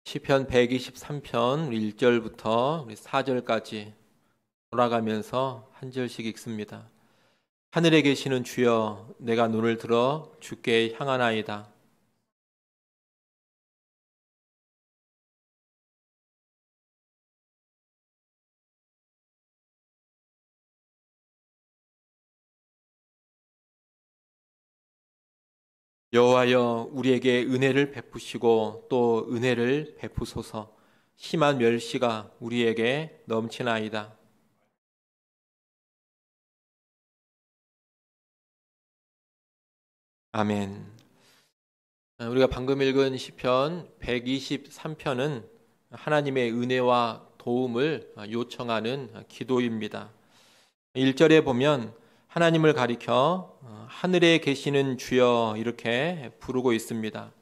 시편 123편 1절부터 4절까지 돌아가면서 한 절씩 읽습니다. 하늘에 계시는 주여, 내가 눈을 들어 주께 향하나이다. 여호와여, 우리에게 은혜를 베푸시고 또 은혜를 베푸소서. 심한 멸시가 우리에게 넘치나이다. 아멘. 우리가 방금 읽은 시편 123편은 하나님의 은혜와 도움을 요청하는 기도입니다. 1절에 보면 하나님을 가리켜 하늘에 계시는 주여 이렇게 부르고 있습니다.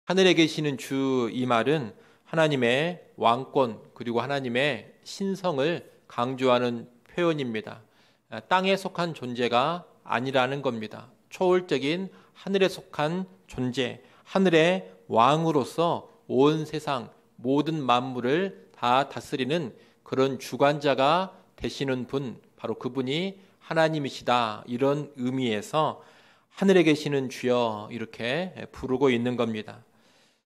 하늘에 계시는 주, 이 말은 하나님의 왕권 그리고 하나님의 신성을 강조하는 표현입니다. 땅에 속한 존재가 아니라는 겁니다. 초월적인 하늘에 속한 존재, 하늘의 왕으로서 온 세상 모든 만물을 다 다스리는 그런 주관자가 되시는 분, 바로 그분이 하나님이시다. 이런 의미에서 하늘에 계시는 주여 이렇게 부르고 있는 겁니다.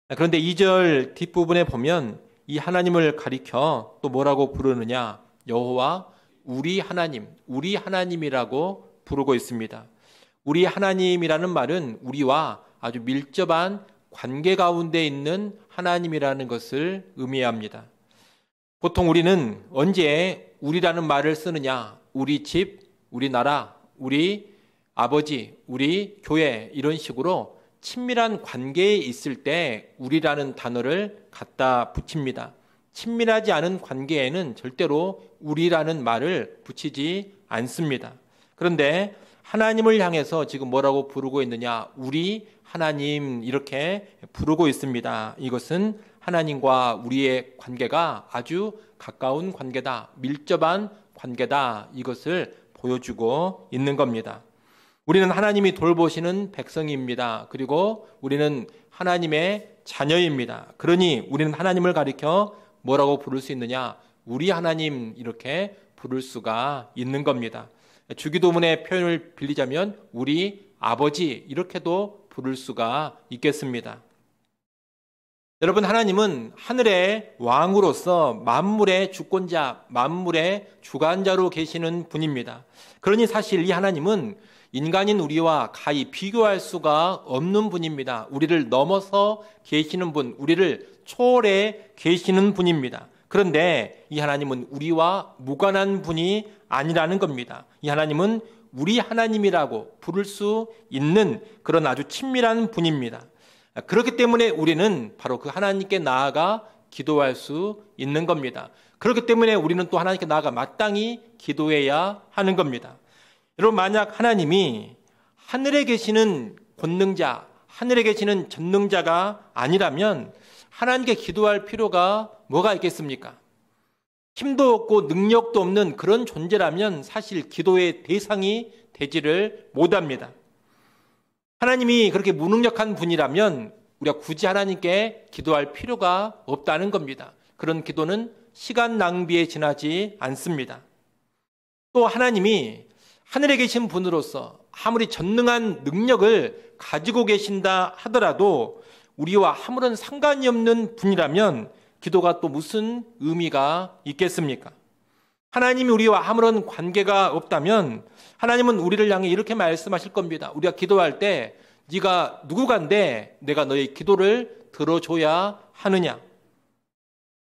그런데 2절 뒷부분에 보면 이 하나님을 가리켜 또 뭐라고 부르느냐? 여호와 우리 하나님, 우리 하나님이라고 부르고 있습니다. 우리 하나님이라는 말은 우리와 아주 밀접한 관계 가운데 있는 하나님이라는 것을 의미합니다. 보통 우리는 언제 우리라는 말을 쓰느냐? 우리 집, 우리 나라, 우리 아버지, 우리 교회 이런 식으로 친밀한 관계에 있을 때 우리라는 단어를 갖다 붙입니다. 친밀하지 않은 관계에는 절대로 우리라는 말을 붙이지 않습니다. 그런데 하나님을 향해서 지금 뭐라고 부르고 있느냐? 우리 하나님 이렇게 부르고 있습니다. 이것은 하나님과 우리의 관계가 아주 가까운 관계다, 밀접한 관계다, 이것을 보여주고 있는 겁니다. 우리는 하나님이 돌보시는 백성입니다. 그리고 우리는 하나님의 자녀입니다. 그러니 우리는 하나님을 가리켜 뭐라고 부를 수 있느냐? 우리 하나님 이렇게 부를 수가 있는 겁니다. 주기도문의 표현을 빌리자면 우리 아버지 이렇게도 부를 수가 있겠습니다. 여러분, 하나님은 하늘의 왕으로서 만물의 주권자, 만물의 주관자로 계시는 분입니다. 그러니 사실 이 하나님은 인간인 우리와 가히 비교할 수가 없는 분입니다. 우리를 넘어서 계시는 분, 우리를 초월해 계시는 분입니다. 그런데 이 하나님은 우리와 무관한 분이 아니라는 겁니다. 이 하나님은 우리 하나님이라고 부를 수 있는 그런 아주 친밀한 분입니다. 그렇기 때문에 우리는 바로 그 하나님께 나아가 기도할 수 있는 겁니다. 그렇기 때문에 우리는 또 하나님께 나아가 마땅히 기도해야 하는 겁니다. 여러분, 만약 하나님이 하늘에 계시는 권능자, 하늘에 계시는 전능자가 아니라면 하나님께 기도할 필요가 뭐가 있겠습니까? 힘도 없고 능력도 없는 그런 존재라면 사실 기도의 대상이 되지를 못합니다. 하나님이 그렇게 무능력한 분이라면 우리가 굳이 하나님께 기도할 필요가 없다는 겁니다. 그런 기도는 시간 낭비에 지나지 않습니다. 또 하나님이 하늘에 계신 분으로서 아무리 전능한 능력을 가지고 계신다 하더라도 우리와 아무런 상관이 없는 분이라면 기도가 또 무슨 의미가 있겠습니까? 하나님이 우리와 아무런 관계가 없다면 하나님은 우리를 향해 이렇게 말씀하실 겁니다. 우리가 기도할 때 네가 누구간데 내가 너의 기도를 들어줘야 하느냐?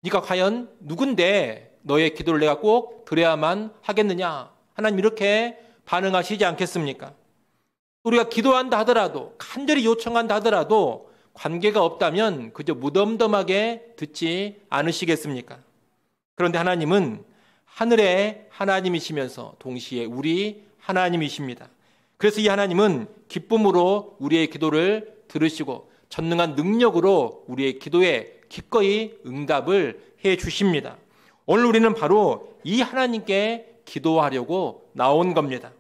네가 과연 누군데 너의 기도를 내가 꼭 들어야만 하겠느냐? 하나님 이렇게 반응하시지 않겠습니까? 우리가 기도한다 하더라도, 간절히 요청한다 하더라도 관계가 없다면 그저 무덤덤하게 듣지 않으시겠습니까? 그런데 하나님은 하늘의 하나님이시면서 동시에 우리 하나님이십니다. 그래서 이 하나님은 기쁨으로 우리의 기도를 들으시고 전능한 능력으로 우리의 기도에 기꺼이 응답을 해 주십니다. 오늘 우리는 바로 이 하나님께 기도하려고 나온 겁니다.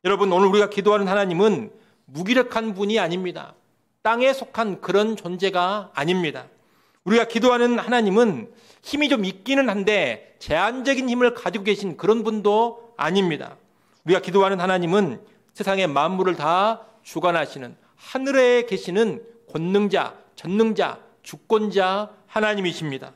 여러분, 오늘 우리가 기도하는 하나님은 무기력한 분이 아닙니다. 땅에 속한 그런 존재가 아닙니다. 우리가 기도하는 하나님은 힘이 좀 있기는 한데 제한적인 힘을 가지고 계신 그런 분도 아닙니다. 우리가 기도하는 하나님은 세상의 만물을 다 주관하시는 하늘에 계시는 권능자, 전능자, 주권자 하나님이십니다.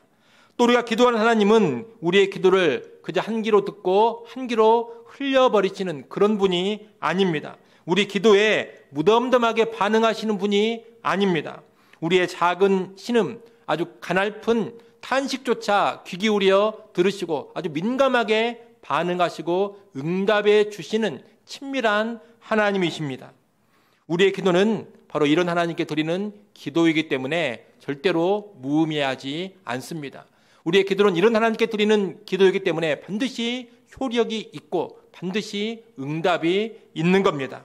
또 우리가 기도하는 하나님은 우리의 기도를 그저 한 귀로 듣고 한 귀로 흘려버리시는 그런 분이 아닙니다. 우리 기도에 무덤덤하게 반응하시는 분이 아닙니다. 우리의 작은 신음, 아주 가냘픈 탄식조차 귀 기울여 들으시고 아주 민감하게 반응하시고 응답해 주시는 친밀한 하나님이십니다. 우리의 기도는 바로 이런 하나님께 드리는 기도이기 때문에 절대로 무의미하지 않습니다. 우리의 기도는 이런 하나님께 드리는 기도이기 때문에 반드시 효력이 있고 반드시 응답이 있는 겁니다.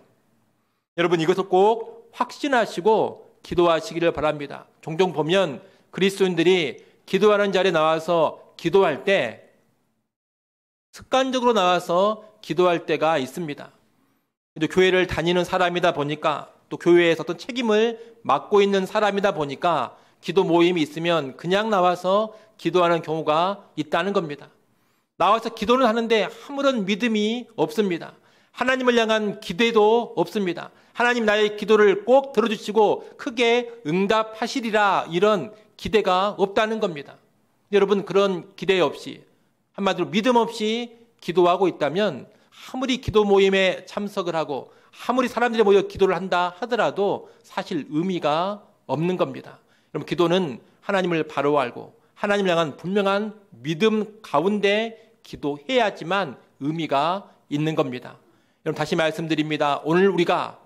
여러분, 이것을 꼭 확신하시고 기도하시기를 바랍니다. 종종 보면 그리스도인들이 기도하는 자리에 나와서 기도할 때 습관적으로 나와서 기도할 때가 있습니다. 교회를 다니는 사람이다 보니까 또 교회에서 어떤 책임을 맡고 있는 사람이다 보니까 기도 모임이 있으면 그냥 나와서 기도하는 경우가 있다는 겁니다. 나와서 기도는 하는데 아무런 믿음이 없습니다. 하나님을 향한 기대도 없습니다. 하나님 나의 기도를 꼭 들어주시고 크게 응답하시리라 이런 기대가 없다는 겁니다. 여러분, 그런 기대 없이 한마디로 믿음 없이 기도하고 있다면 아무리 기도 모임에 참석을 하고 아무리 사람들이 모여 기도를 한다 하더라도 사실 의미가 없는 겁니다. 여러분, 기도는 하나님을 바로 알고 하나님을 향한 분명한 믿음 가운데 기도해야지만 의미가 있는 겁니다. 여러분, 다시 말씀드립니다. 오늘 우리가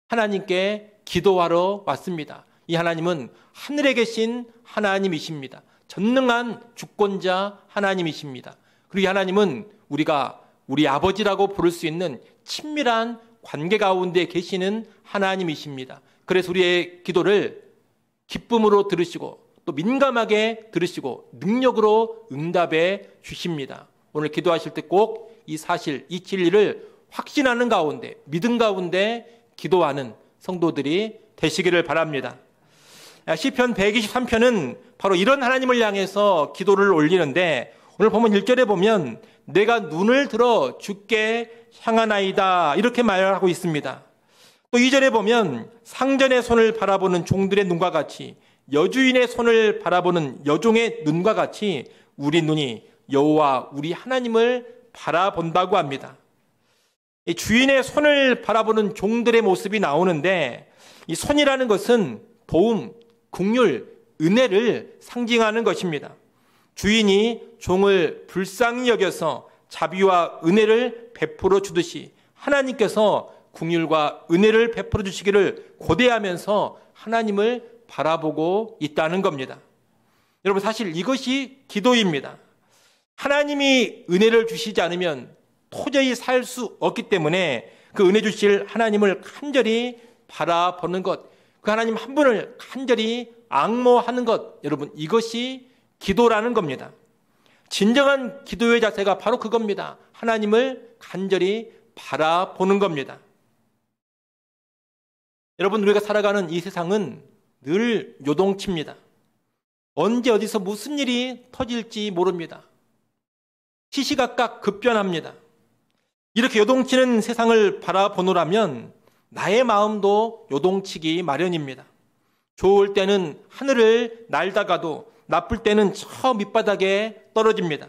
하나님께 기도하러 왔습니다. 이 하나님은 하늘에 계신 하나님이십니다. 전능한 주권자 하나님이십니다. 그리고 이 하나님은 우리가 우리 아버지라고 부를 수 있는 친밀한 관계 가운데 계시는 하나님이십니다. 그래서 우리의 기도를 기쁨으로 들으시고 또 민감하게 들으시고 능력으로 응답해 주십니다. 오늘 기도하실 때 꼭 이 사실, 이 진리를 확신하는 가운데, 믿음 가운데 기도하는 성도들이 되시기를 바랍니다. 시편 123편은 바로 이런 하나님을 향해서 기도를 올리는데 오늘 보면 1절에 보면 내가 눈을 들어 주께 향하나이다 이렇게 말하고 있습니다. 또 2절에 보면 상전의 손을 바라보는 종들의 눈과 같이 여주인의 손을 바라보는 여종의 눈과 같이 우리 눈이 여호와 우리 하나님을 바라본다고 합니다. 이 주인의 손을 바라보는 종들의 모습이 나오는데 이 손이라는 것은 도움, 긍휼, 은혜를 상징하는 것입니다. 주인이 종을 불쌍히 여겨서 자비와 은혜를 베풀어 주듯이 하나님께서 긍휼과 은혜를 베풀어 주시기를 고대하면서 하나님을 바라보고 있다는 겁니다. 여러분, 사실 이것이 기도입니다. 하나님이 은혜를 주시지 않으면 도저히 살 수 없기 때문에 그 은혜 주실 하나님을 간절히 바라보는 것, 그 하나님 한 분을 간절히 앙모하는 것, 여러분, 이것이 기도라는 겁니다. 진정한 기도의 자세가 바로 그겁니다. 하나님을 간절히 바라보는 겁니다. 여러분, 우리가 살아가는 이 세상은 늘 요동칩니다. 언제 어디서 무슨 일이 터질지 모릅니다. 시시각각 급변합니다. 이렇게 요동치는 세상을 바라보노라면 나의 마음도 요동치기 마련입니다. 좋을 때는 하늘을 날다가도 나쁠 때는 저 밑바닥에 떨어집니다.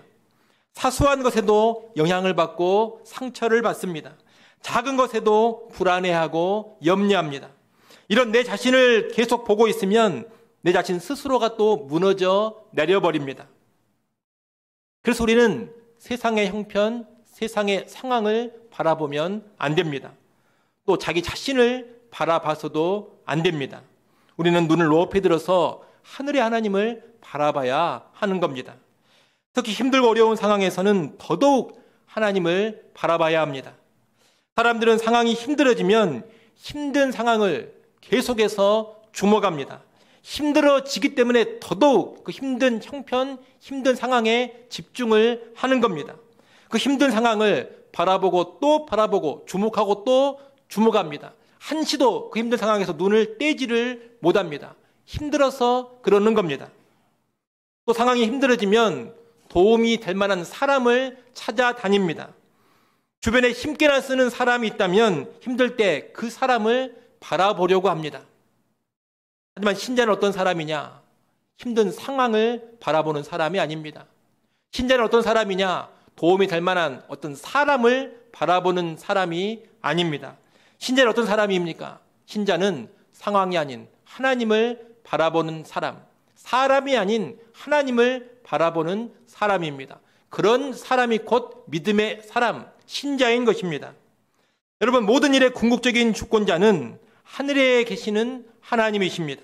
사소한 것에도 영향을 받고 상처를 받습니다. 작은 것에도 불안해하고 염려합니다. 이런 내 자신을 계속 보고 있으면 내 자신 스스로가 또 무너져 내려버립니다. 그래서 우리는 세상의 형편, 세상의 상황을 바라보면 안 됩니다. 또 자기 자신을 바라봐서도 안 됩니다. 우리는 눈을 높이 들어서 하늘의 하나님을 바라봐야 하는 겁니다. 특히 힘들고 어려운 상황에서는 더더욱 하나님을 바라봐야 합니다. 사람들은 상황이 힘들어지면 힘든 상황을 계속해서 주목합니다. 힘들어지기 때문에 더더욱 그 힘든 형편, 힘든 상황에 집중을 하는 겁니다. 그 힘든 상황을 바라보고 또 바라보고 주목하고 또 주목합니다. 한시도 그 힘든 상황에서 눈을 떼지를 못합니다. 힘들어서 그러는 겁니다. 또 상황이 힘들어지면 도움이 될 만한 사람을 찾아다닙니다. 주변에 힘께나 쓰는 사람이 있다면 힘들 때 그 사람을 바라보려고 합니다. 하지만 신자는 어떤 사람이냐? 힘든 상황을 바라보는 사람이 아닙니다. 신자는 어떤 사람이냐? 도움이 될 만한 어떤 사람을 바라보는 사람이 아닙니다. 신자는 어떤 사람입니까? 신자는 상황이 아닌 하나님을 바라보는 사람, 사람이 아닌 하나님을 바라보는 사람입니다. 그런 사람이 곧 믿음의 사람, 신자인 것입니다. 여러분, 모든 일의 궁극적인 주권자는 하늘에 계시는 하나님이십니다.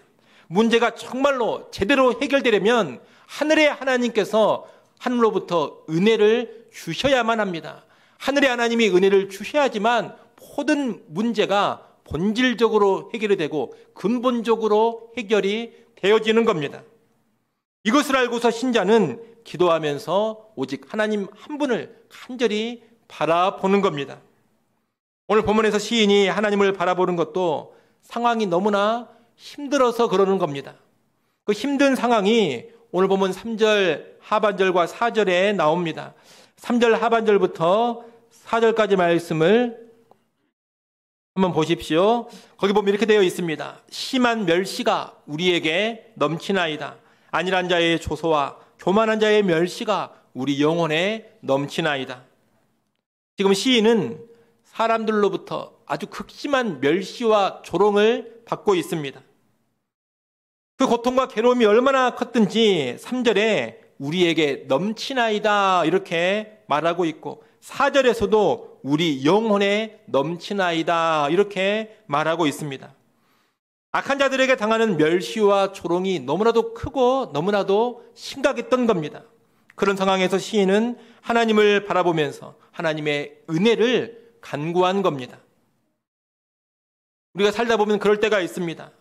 문제가 정말로 제대로 해결되려면 하늘의 하나님께서 하늘로부터 은혜를 주셔야만 합니다. 하늘의 하나님이 은혜를 주셔야지만 모든 문제가 본질적으로 해결이 되고 근본적으로 해결이 되어지는 겁니다. 이것을 알고서 신자는 기도하면서 오직 하나님 한 분을 간절히 바라보는 겁니다. 오늘 본문에서 시인이 하나님을 바라보는 것도 상황이 너무나 힘들어서 그러는 겁니다. 그 힘든 상황이 오늘 보면 3절 하반절과 4절에 나옵니다. 3절 하반절부터 4절까지 말씀을 한번 보십시오. 거기 보면 이렇게 되어 있습니다. 심한 멸시가 우리에게 넘치나이다. 안일한 자의 조소와 교만한 자의 멸시가 우리 영혼에 넘치나이다. 지금 시인은 사람들로부터 아주 극심한 멸시와 조롱을 받고 있습니다. 그 고통과 괴로움이 얼마나 컸든지 3절에 우리에게 넘치나이다 이렇게 말하고 있고 4절에서도 우리 영혼에 넘치나이다 이렇게 말하고 있습니다. 악한 자들에게 당하는 멸시와 조롱이 너무나도 크고 너무나도 심각했던 겁니다. 그런 상황에서 시인은 하나님을 바라보면서 하나님의 은혜를 간구한 겁니다. 우리가 살다 보면 그럴 때가 있습니다.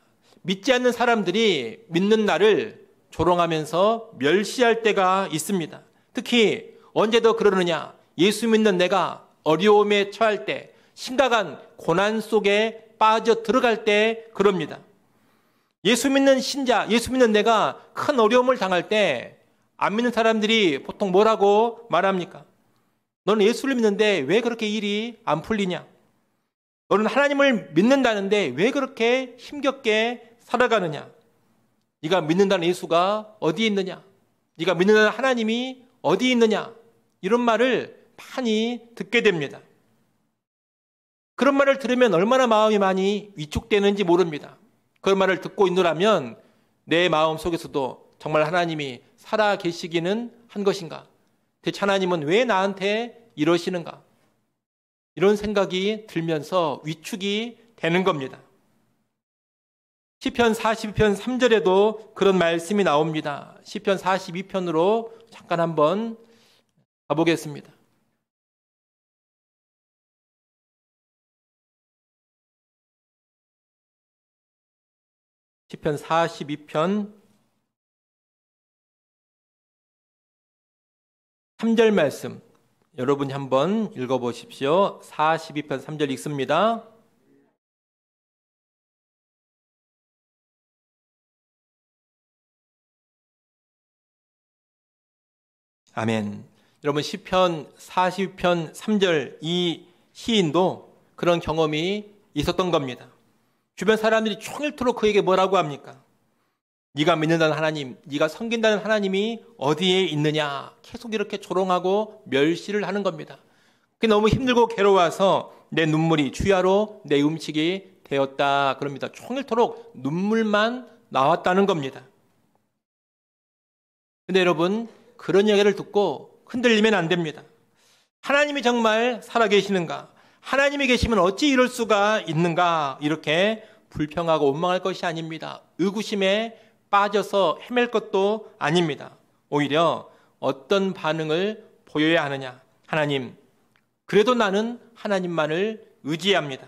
믿지 않는 사람들이 믿는 나를 조롱하면서 멸시할 때가 있습니다. 특히 언제 더 그러느냐? 예수 믿는 내가 어려움에 처할 때, 심각한 고난 속에 빠져 들어갈 때 그럽니다. 예수 믿는 신자, 예수 믿는 내가 큰 어려움을 당할 때 안 믿는 사람들이 보통 뭐라고 말합니까? 너는 예수를 믿는데 왜 그렇게 일이 안 풀리냐? 너는 하나님을 믿는다는데 왜 그렇게 힘겹게 살아가느냐? 네가 믿는다는 예수가 어디 있느냐? 네가 믿는다는 하나님이 어디 있느냐? 이런 말을 많이 듣게 됩니다. 그런 말을 들으면 얼마나 마음이 많이 위축되는지 모릅니다. 그런 말을 듣고 있노라면 내 마음 속에서도 정말 하나님이 살아 계시기는 한 것인가? 대체 하나님은 왜 나한테 이러시는가? 이런 생각이 들면서 위축이 되는 겁니다. 시편 42편 3절에도 그런 말씀이 나옵니다. 시편 42편으로 잠깐 한번 가보겠습니다. 시편 42편 3절 말씀 여러분이 한번 읽어보십시오. 42편 3절 읽습니다. 아멘. 여러분 시편 42편 3절 이 시인도 그런 경험이 있었던 겁니다. 주변 사람들이 총일토록 그에게 뭐라고 합니까? 네가 믿는다는 하나님, 네가 섬긴다는 하나님이 어디에 있느냐? 계속 이렇게 조롱하고 멸시를 하는 겁니다. 그게 너무 힘들고 괴로워서 내 눈물이 주야로 내 음식이 되었다 그럽니다. 총일토록 눈물만 나왔다는 겁니다. 근데 여러분 그런 이야기를 듣고 흔들리면 안 됩니다. 하나님이 정말 살아계시는가? 하나님이 계시면 어찌 이럴 수가 있는가? 이렇게 불평하고 원망할 것이 아닙니다. 의구심에 빠져서 헤맬 것도 아닙니다. 오히려 어떤 반응을 보여야 하느냐? 하나님, 그래도 나는 하나님만을 의지합니다.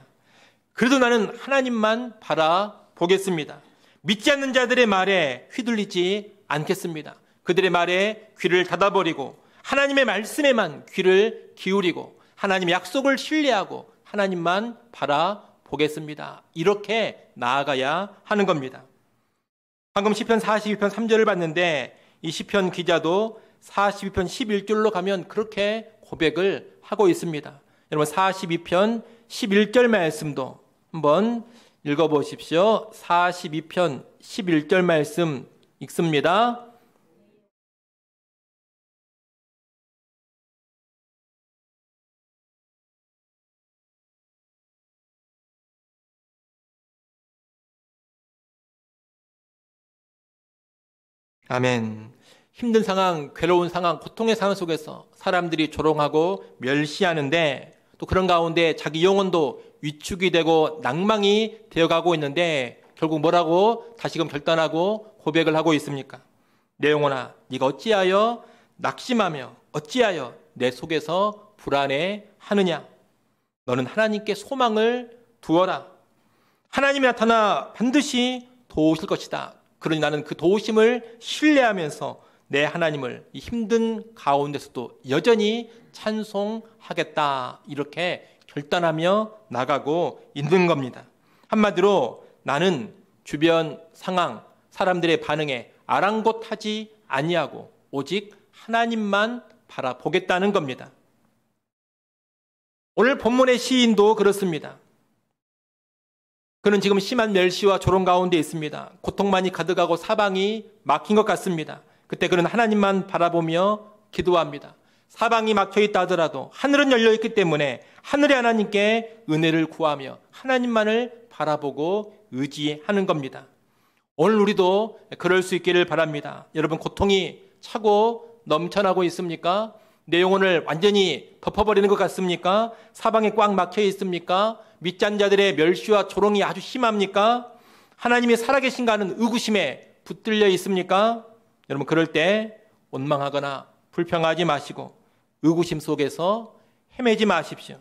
그래도 나는 하나님만 바라보겠습니다. 믿지 않는 자들의 말에 휘둘리지 않겠습니다. 그들의 말에 귀를 닫아버리고 하나님의 말씀에만 귀를 기울이고 하나님의 약속을 신뢰하고 하나님만 바라보겠습니다. 이렇게 나아가야 하는 겁니다. 방금 시편 42편 3절을 봤는데 이 시편 기자도 42편 11절로 가면 그렇게 고백을 하고 있습니다. 여러분 42편 11절 말씀도 한번 읽어보십시오. 42편 11절 말씀 읽습니다. 아멘. 힘든 상황, 괴로운 상황, 고통의 상황 속에서 사람들이 조롱하고 멸시하는데 또 그런 가운데 자기 영혼도 위축이 되고 낭망이 되어가고 있는데 결국 뭐라고 다시금 결단하고 고백을 하고 있습니까? 내 영혼아, 네가 어찌하여 낙심하며 어찌하여 내 속에서 불안해하느냐? 너는 하나님께 소망을 두어라. 하나님이 나타나 반드시 도우실 것이다. 그러니 나는 그 도우심을 신뢰하면서 내 하나님을 이 힘든 가운데서도 여전히 찬송하겠다. 이렇게 결단하며 나가고 있는 겁니다. 한마디로 나는 주변 상황, 사람들의 반응에 아랑곳하지 아니하고 오직 하나님만 바라보겠다는 겁니다. 오늘 본문의 시인도 그렇습니다. 그는 지금 심한 멸시와 조롱 가운데 있습니다. 고통만이 가득하고 사방이 막힌 것 같습니다. 그때 그는 하나님만 바라보며 기도합니다. 사방이 막혀있다 하더라도 하늘은 열려있기 때문에 하늘의 하나님께 은혜를 구하며 하나님만을 바라보고 의지하는 겁니다. 오늘 우리도 그럴 수 있기를 바랍니다. 여러분 고통이 차고 넘쳐나고 있습니까? 내 영혼을 완전히 덮어버리는 것 같습니까? 사방에 꽉 막혀 있습니까? 믿지 자들의 멸시와 조롱이 아주 심합니까? 하나님이 살아계신가 하는 의구심에 붙들려 있습니까? 여러분 그럴 때 원망하거나 불평하지 마시고 의구심 속에서 헤매지 마십시오.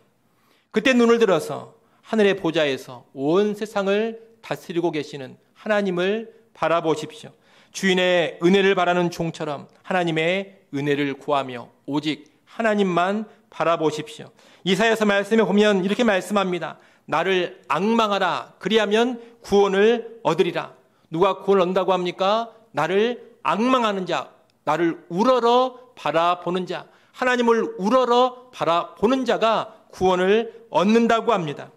그때 눈을 들어서 하늘의 보좌에서 온 세상을 다스리고 계시는 하나님을 바라보십시오. 주인의 은혜를 바라는 종처럼 하나님의 은혜를 구하며 오직 하나님만 바라보십시오. 이사야서 말씀에 보면 이렇게 말씀합니다. 나를 앙망하라. 그리하면 구원을 얻으리라. 누가 구원을 얻는다고 합니까? 나를 앙망하는 자, 나를 우러러 바라보는 자, 하나님을 우러러 바라보는 자가 구원을 얻는다고 합니다.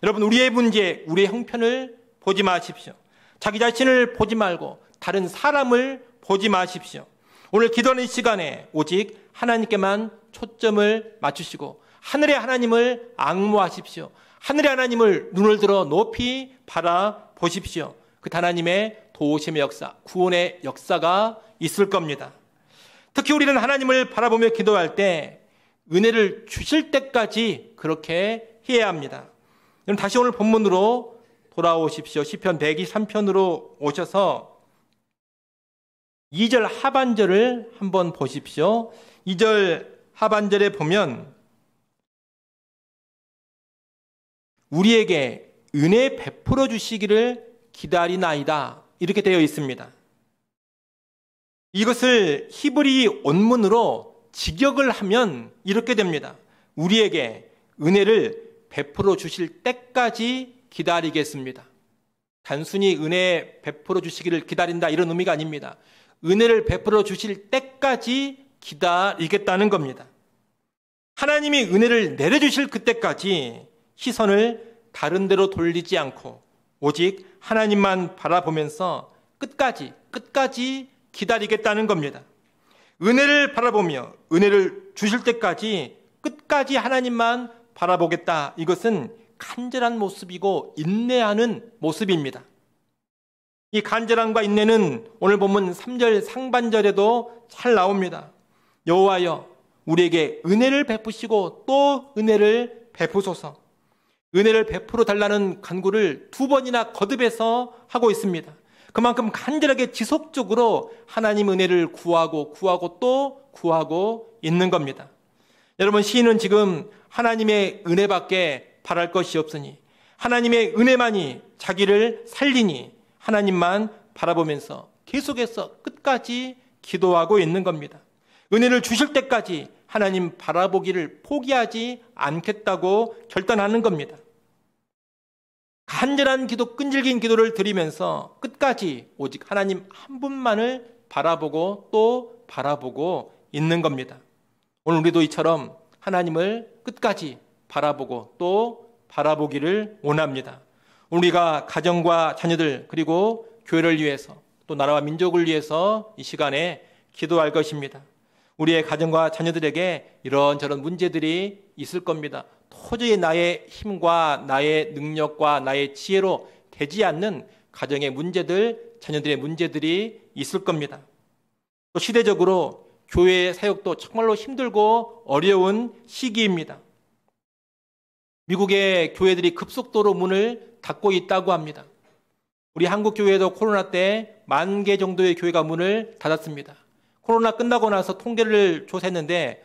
여러분 우리의 문제, 우리의 형편을 보지 마십시오. 자기 자신을 보지 말고 다른 사람을 보지 마십시오. 오늘 기도하는 시간에 오직 하나님께만 초점을 맞추시고 하늘의 하나님을 앙모하십시오. 하늘의 하나님을 눈을 들어 높이 바라보십시오. 그 하나님의 도우심의 역사, 구원의 역사가 있을 겁니다. 특히 우리는 하나님을 바라보며 기도할 때 은혜를 주실 때까지 그렇게 해야 합니다. 그럼 다시 오늘 본문으로 돌아오십시오. 시편 123편으로 오셔서 2절 하반절을 한번 보십시오. 2절 하반절에 보면 우리에게 은혜 베풀어 주시기를 기다리나이다. 이렇게 되어 있습니다. 이것을 히브리 원문으로 직역을 하면 이렇게 됩니다. 우리에게 은혜를 베풀어 주실 때까지 기다리겠습니다. 단순히 은혜 베풀어 주시기를 기다린다 이런 의미가 아닙니다. 은혜를 베풀어 주실 때까지 기다리겠다는 겁니다. 하나님이 은혜를 내려주실 그때까지 시선을 다른 데로 돌리지 않고 오직 하나님만 바라보면서 끝까지 기다리겠다는 겁니다. 은혜를 바라보며 은혜를 주실 때까지 끝까지 하나님만 바라보겠다. 이것은 간절한 모습이고 인내하는 모습입니다. 이 간절함과 인내는 오늘 보면 3절 상반절에도 잘 나옵니다. 여호와여 우리에게 은혜를 베푸시고 또 은혜를 베푸소서. 은혜를 베풀어 달라는 간구를 2번이나 거듭해서 하고 있습니다. 그만큼 간절하게 지속적으로 하나님 은혜를 구하고 또 구하고 있는 겁니다. 여러분 시인은 지금 하나님의 은혜밖에 바랄 것이 없으니 하나님의 은혜만이 자기를 살리니 하나님만 바라보면서 계속해서 끝까지 기도하고 있는 겁니다. 은혜를 주실 때까지 하나님 바라보기를 포기하지 않겠다고 결단하는 겁니다. 간절한 기도, 끈질긴 기도를 드리면서 끝까지 오직 하나님 한 분만을 바라보고 또 바라보고 있는 겁니다. 오늘 우리도 이처럼 하나님을 끝까지 바라보고 또 바라보기를 원합니다. 우리가 가정과 자녀들 그리고 교회를 위해서 또 나라와 민족을 위해서 이 시간에 기도할 것입니다. 우리의 가정과 자녀들에게 이런저런 문제들이 있을 겁니다. 도저히 나의 힘과 나의 능력과 나의 지혜로 되지 않는 가정의 문제들, 자녀들의 문제들이 있을 겁니다. 또 시대적으로 교회의 사역도 정말로 힘들고 어려운 시기입니다. 미국의 교회들이 급속도로 문을 닫고 있다고 합니다. 우리 한국 교회도 코로나 때 10,000개 정도의 교회가 문을 닫았습니다. 코로나 끝나고 나서 통계를 조사했는데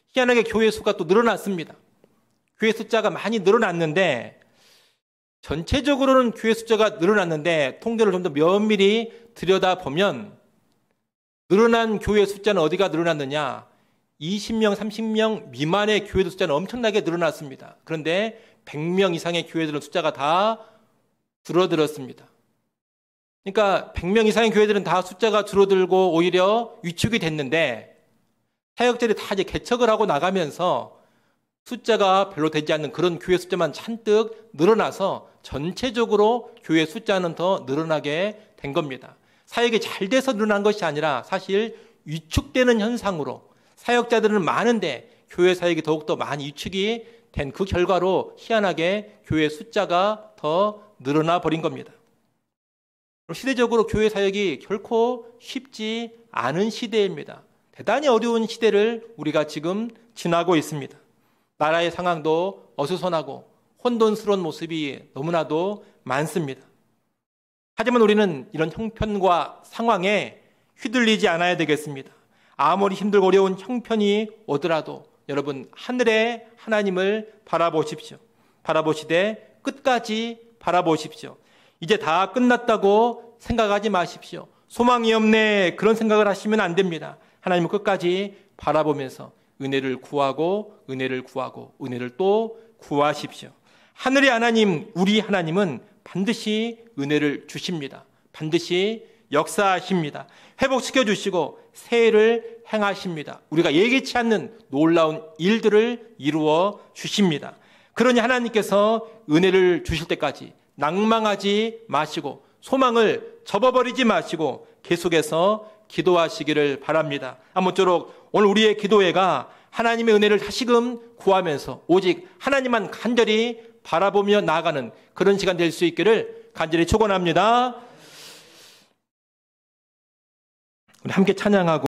희한하게 교회 수가 또 늘어났습니다. 교회 숫자가 많이 늘어났는데 전체적으로는 교회 숫자가 늘어났는데 통계를 좀 더 면밀히 들여다보면 늘어난 교회 숫자는 어디가 늘어났느냐? 20명, 30명 미만의 교회들 숫자는 엄청나게 늘어났습니다. 그런데 100명 이상의 교회들은 숫자가 다 줄어들었습니다. 그러니까 100명 이상의 교회들은 다 숫자가 줄어들고 오히려 위축이 됐는데 사역자들이 다 이제 개척을 하고 나가면서 숫자가 별로 되지 않는 그런 교회 숫자만 잔뜩 늘어나서 전체적으로 교회 숫자는 더 늘어나게 된 겁니다. 사역이 잘 돼서 늘어난 것이 아니라 사실 위축되는 현상으로 사역자들은 많은데 교회 사역이 더욱더 많이 위축이 된 그 결과로 희한하게 교회 숫자가 더 늘어나 버린 겁니다. 시대적으로 교회 사역이 결코 쉽지 않은 시대입니다. 대단히 어려운 시대를 우리가 지금 지나고 있습니다. 나라의 상황도 어수선하고 혼돈스러운 모습이 너무나도 많습니다. 하지만 우리는 이런 형편과 상황에 휘둘리지 않아야 되겠습니다. 아무리 힘들고 어려운 형편이 오더라도 여러분 하늘의 하나님을 바라보십시오. 바라보시되 끝까지 바라보십시오. 이제 다 끝났다고 생각하지 마십시오. 소망이 없네 그런 생각을 하시면 안 됩니다. 하나님을 끝까지 바라보면서 은혜를 구하고 은혜를 구하고 은혜를 또 구하십시오. 하늘의 하나님, 우리 하나님은 반드시 은혜를 주십니다. 반드시 역사하십니다. 회복시켜 주시고 새해를 행하십니다. 우리가 예기치 않는 놀라운 일들을 이루어 주십니다. 그러니 하나님께서 은혜를 주실 때까지 낭망하지 마시고 소망을 접어버리지 마시고 계속해서 기도하시기를 바랍니다. 아무쪼록 오늘 우리의 기도회가 하나님의 은혜를 다시금 구하면서 오직 하나님만 간절히 바라보며 나아가는 그런 시간 될 수 있기를 간절히 축원합니다. 우리 함께 찬양하고